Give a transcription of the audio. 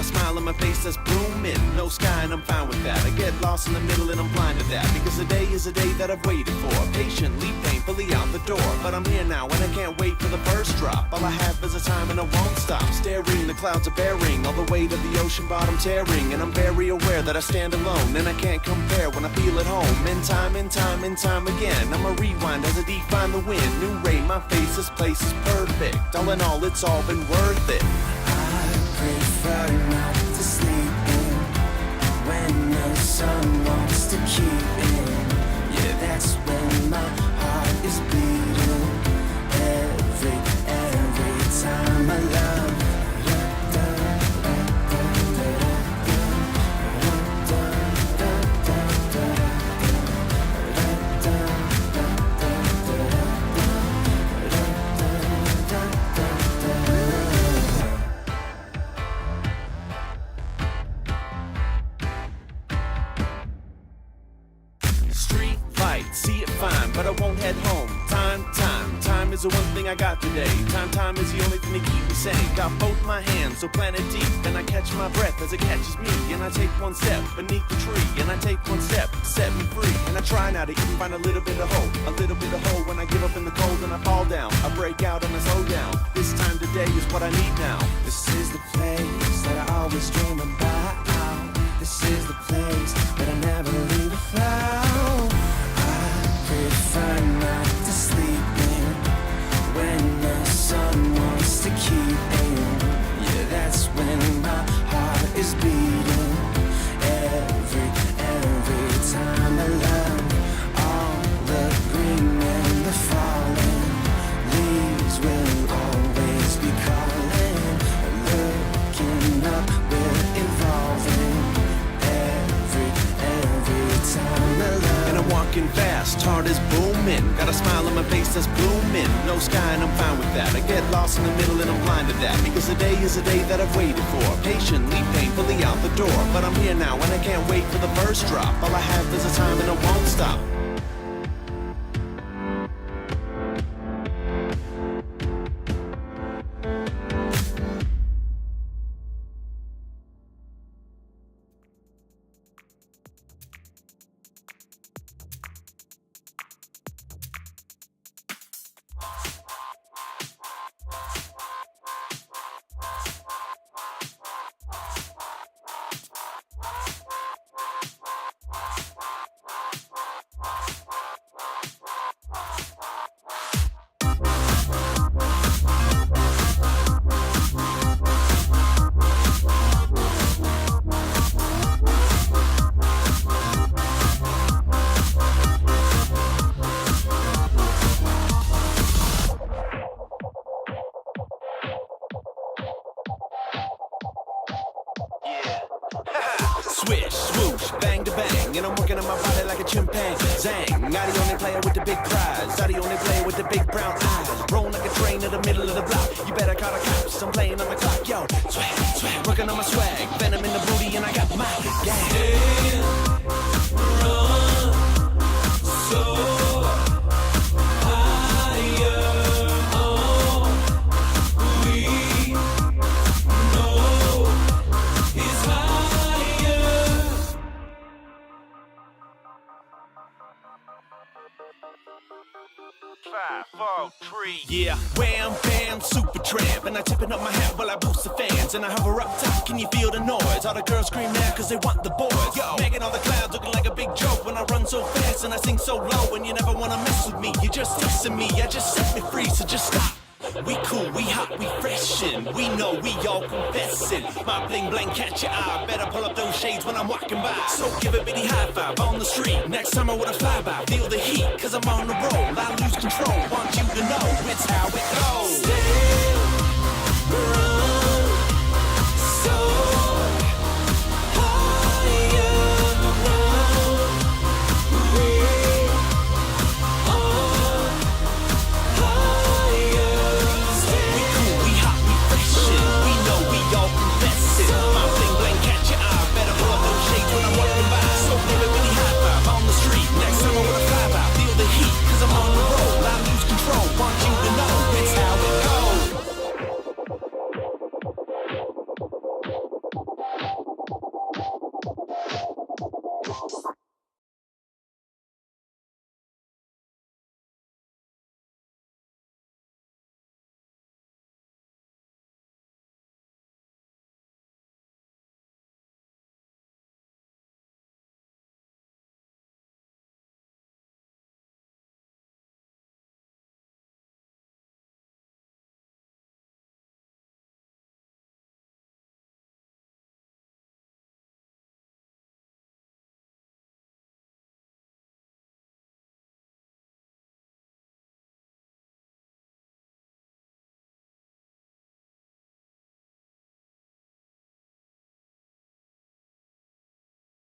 a smile on my face that's blooming. No sky and I'm fine with that. I get lost in the middle and I'm blind to that. Because the day is a day that I've waited for. Patiently, painfully out the door. But I'm here now and I can't wait for the first drop. All I have is a time and I won't stop. Staring, the clouds are bearing all the weight of the ocean bottom tearing. And I'm very aware that I stand alone and I can't compare when I feel at home. In time, in time, in time again. I'ma rewind as I define the wind. New rain, my face, this place is perfect. All in all, it's all been worth it. I prefer not to sleep in when the sun wants to keep in. Yeah, that's when my heart is beating. Every time I love. See it fine, but I won't head home. Time is the one thing I got today. Time is the only thing to keep me sane. Got both my hands so planted deep, and I catch my breath as it catches me. And I take one step beneath the tree, and I take one step to set me free. And I try now to even find a little bit of hope, a little bit of hope when I give up in the cold and I fall down. I break out and I slow down. This time today is what I need now. This is the place that I always dream about. This is the place that I never leave without. Prefer not to sleep in when the sun wants to keep in. Yeah, that's when my heart is beating. Every time I love all the green and the falling leaves will always be calling. Looking up, we're evolving. Every time I love. And I'm walking fast, heart is booming. Got a smile on my face that's blooming. No sky and I'm fine with that. I get lost in the middle and I'm blind to that. Because the day is a day that I've waited for. Patiently, painfully out the door. But I'm here now and I can't wait for the first drop. All I have is a time and I won't stop. Swish, swoosh, bang to bang, and I'm working on my body like a chimpanzee. Zang, I'm the only player with the big prize. I'm the only player with the big brown eyes. Roll like a train in the middle of the block. You better call the cops, I'm playing on the clock. Yo, swag, working on my swag. Venom in the booty and I got my gang. Still run so yeah, wham, bam, super tramp. And I tipping up my hat while I boost the fans. And I hover up top, can you feel the noise? All the girls scream now cause they want the boys. Yo, making all the clouds looking like a big joke. When I run so fast and I sing so low. And you never wanna mess with me, you're just dissing me. I just set me free, so just stop. We cool, we hot, we freshin'. We know we all confessin'. My bling bling catch your eye. Better pull up those shades when I'm walking by. So give a bitty high five on the street. Next time I wanna fly by, feel the heat. Cause I'm on the roll, I lose control. Want you to know it's how it goes. Still run.